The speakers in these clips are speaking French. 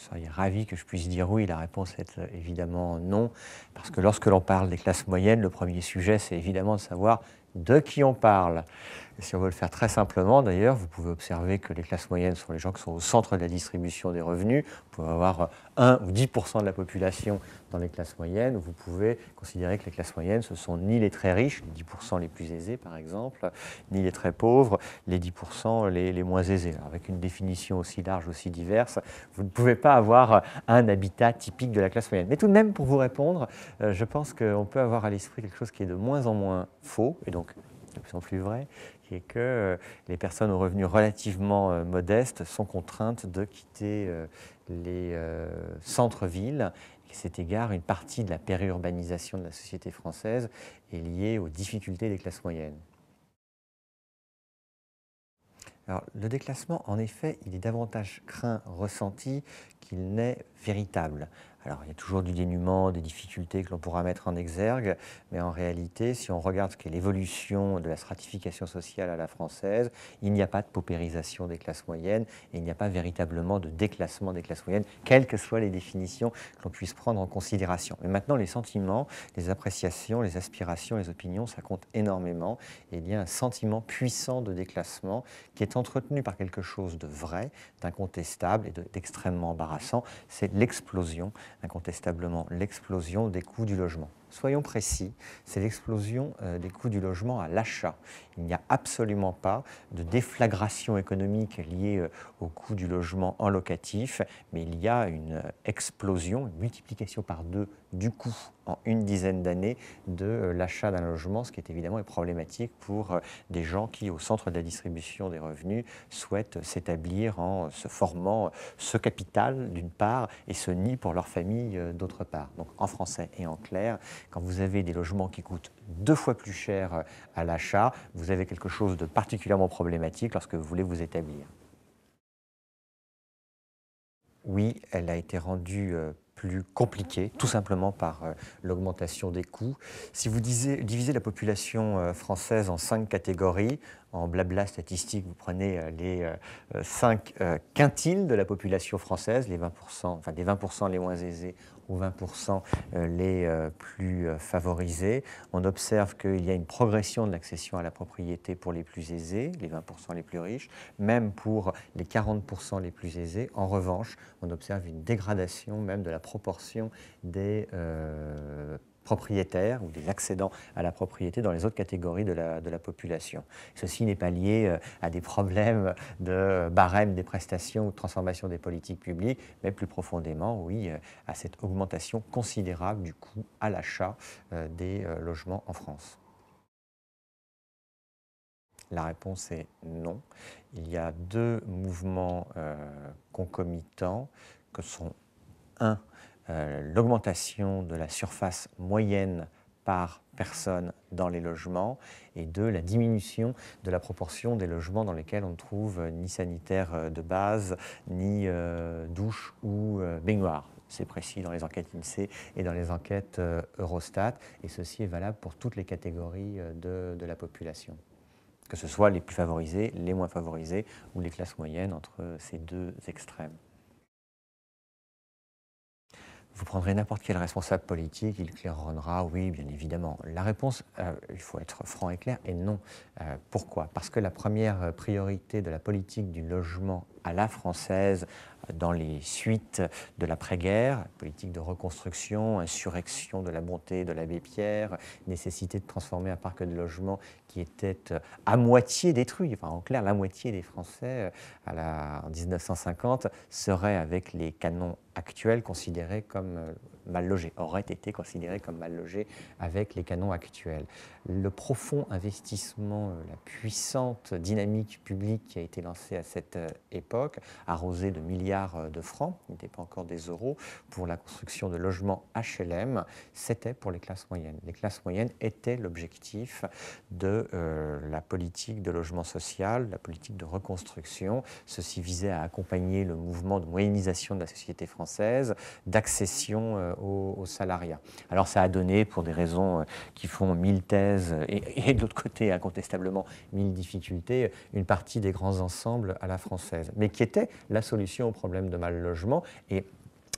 seriez ravi que je puisse dire oui. La réponse est évidemment non, parce que lorsque l'on parle des classes moyennes, le premier sujet, c'est évidemment de savoir de qui on parle. Et si on veut le faire très simplement, d'ailleurs, vous pouvez observer que les classes moyennes sont les gens qui sont au centre de la distribution des revenus. Vous pouvez avoir 1 ou 10% de la population dans les classes moyennes, ou vous pouvez considérer que les classes moyennes, ce sont ni les très riches, les 10% les plus aisés par exemple, ni les très pauvres, les 10% les moins aisés. Alors, avec une définition aussi large, aussi diverse, vous ne pouvez pas avoir un habitat typique de la classe moyenne. Mais tout de même, pour vous répondre, je pense qu'on peut avoir à l'esprit quelque chose qui est de moins en moins faux, et donc de plus en plus vrai, qui est que les personnes aux revenus relativement modestes sont contraintes de quitter les centres-villes. À cet égard, une partie de la périurbanisation de la société française est liée aux difficultés des classes moyennes. Alors, le déclassement, en effet, il est davantage craint, ressenti qu'il n'est véritable. Alors, il y a toujours du dénuement, des difficultés que l'on pourra mettre en exergue, mais en réalité, si on regarde ce qu'est l'évolution de la stratification sociale à la française, il n'y a pas de paupérisation des classes moyennes et il n'y a pas véritablement de déclassement des classes moyennes, quelles que soient les définitions que l'on puisse prendre en considération. Mais maintenant, les sentiments, les appréciations, les aspirations, les opinions, ça compte énormément. Et il y a un sentiment puissant de déclassement qui est entretenu par quelque chose de vrai, d'incontestable et d'extrêmement embarrassant, c'est l'explosion, incontestablement l'explosion des coûts du logement. Soyons précis, c'est l'explosion des coûts du logement à l'achat. Il n'y a absolument pas de déflagration économique liée au coût du logement en locatif, mais il y a une explosion, une multiplication par 2 du coût en une dizaine d'années de l'achat d'un logement, ce qui est évidemment problématique pour des gens qui, au centre de la distribution des revenus, souhaitent s'établir en se formant ce capital d'une part et ce nid pour leur famille d'autre part. Donc en français et en clair, quand vous avez des logements qui coûtent 2 fois plus cher à l'achat, vous avez quelque chose de particulièrement problématique lorsque vous voulez vous établir. Oui, elle a été rendue plus compliquée, tout simplement par l'augmentation des coûts. Si vous divisez la population française en 5 catégories, en blabla statistique, vous prenez les 5 quintiles de la population française, les 20%, enfin les 20% les moins aisés ou 20% les plus favorisés. On observe qu'il y a une progression de l'accession à la propriété pour les plus aisés, les 20% les plus riches, même pour les 40% les plus aisés. En revanche, on observe une dégradation même de la proportion des propriétaires ou des accédants à la propriété dans les autres catégories de la population. Ceci n'est pas lié à des problèmes de barème des prestations ou de transformation des politiques publiques, mais plus profondément, oui, à cette augmentation considérable du coût à l'achat des logements en France. La réponse est non. Il y a 2 mouvements concomitants que sont, un, l'augmentation de la surface moyenne par personne dans les logements, et 2, la diminution de la proportion des logements dans lesquels on ne trouve ni sanitaire de base, ni douche ou baignoire. C'est précis dans les enquêtes INSEE et dans les enquêtes Eurostat, et ceci est valable pour toutes les catégories de la population, que ce soit les plus favorisés, les moins favorisés ou les classes moyennes entre ces 2 extrêmes. Vous prendrez n'importe quel responsable politique, il claironnera oui, bien évidemment. La réponse, il faut être franc et clair, est non. Pourquoi? Parce que la première priorité de la politique du logement à la française, dans les suites de l'après-guerre, politique de reconstruction, insurrection de la bonté de l'abbé Pierre, nécessité de transformer un parc de logements qui était à moitié détruit. Enfin, en clair, la moitié des Français en 1950 seraient, avec les canons actuels, considérés comme mal logés, auraient été considérés comme mal logés avec les canons actuels. Le profond investissement, la puissante dynamique publique qui a été lancée à cette époque, arrosée de milliards de francs, il n'était pas encore des euros, pour la construction de logements HLM, c'était pour les classes moyennes. Les classes moyennes étaient l'objectif de la politique de logement social, la politique de reconstruction. Ceci visait à accompagner le mouvement de moyennisation de la société française, d'accession au salariat. Alors ça a donné, pour des raisons qui font 1000 thèses et de l'autre côté, incontestablement, 1000 difficultés, une partie des grands ensembles à la française, mais qui était la solution au problème de mal logement. Et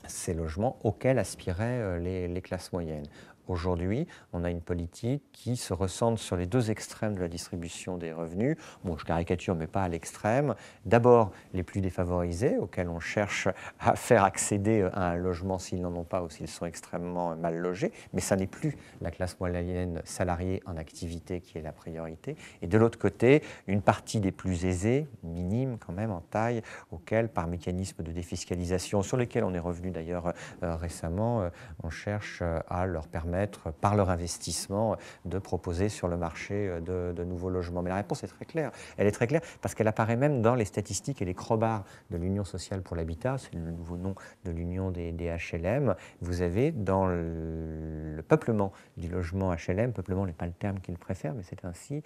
ces logements auxquels aspiraient les classes moyennes. Aujourd'hui, on a une politique qui se recentre sur les deux extrêmes de la distribution des revenus. Bon, je caricature, mais pas à l'extrême. D'abord, les plus défavorisés, auxquels on cherche à faire accéder à un logement s'ils n'en ont pas ou s'ils sont extrêmement mal logés. Mais ça n'est plus la classe moyenne salariée en activité qui est la priorité. Et de l'autre côté, une partie des plus aisés, minime quand même en taille, auxquels, par mécanisme de défiscalisation, sur lesquels on est revenu d'ailleurs récemment, on cherche à leur permettre, par leur investissement, de proposer sur le marché de nouveaux logements. Mais la réponse est très claire. Elle est très claire parce qu'elle apparaît même dans les statistiques et les crobards de l'Union sociale pour l'habitat, c'est le nouveau nom de l'Union des HLM. Vous avez dans le peuplement du logement HLM, peuplement n'est pas le terme qu'il préfère, mais c'est ainsi,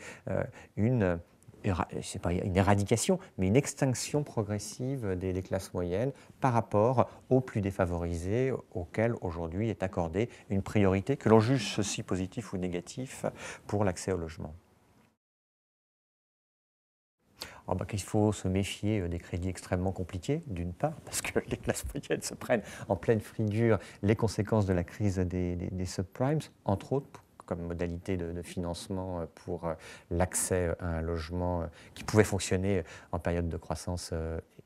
c'est pas une éradication, mais une extinction progressive des classes moyennes par rapport aux plus défavorisés auxquels aujourd'hui est accordée une priorité, que l'on juge ceci positif ou négatif, pour l'accès au logement. Il faut se méfier des crédits extrêmement compliqués, d'une part, parce que les classes moyennes se prennent en pleine figure les conséquences de la crise des subprimes, entre autres, comme modalité de financement pour l'accès à un logement qui pouvait fonctionner en période de croissance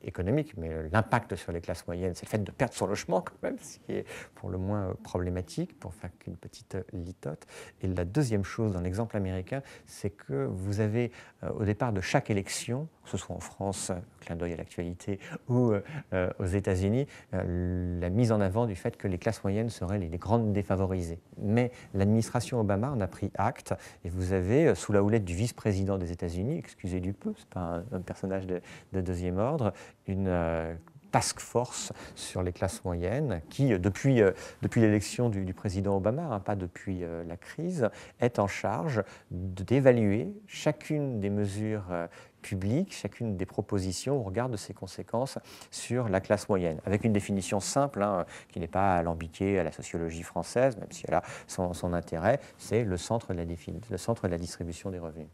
économique, mais l'impact sur les classes moyennes, c'est le fait de perdre son logement quand même, ce qui est pour le moins problématique, pour faire qu'une petite litote. Et la deuxième chose dans l'exemple américain, c'est que vous avez au départ de chaque élection, que ce soit en France, clin d'œil à l'actualité, ou aux États-Unis, la mise en avant du fait que les classes moyennes seraient les grandes défavorisées. Mais l'administration Obama en a pris acte, et vous avez, sous la houlette du vice-président des États-Unis, excusez du peu, ce n'est pas un personnage de deuxième ordre, une task force sur les classes moyennes qui, depuis l'élection du président Obama, pas depuis la crise, est en charge d'évaluer chacune des mesures publiques, chacune des propositions au regard de ses conséquences sur la classe moyenne, avec une définition simple qui n'est pas alambiquée à la sociologie française, même si elle a son intérêt, c'est le centre de la distribution des revenus.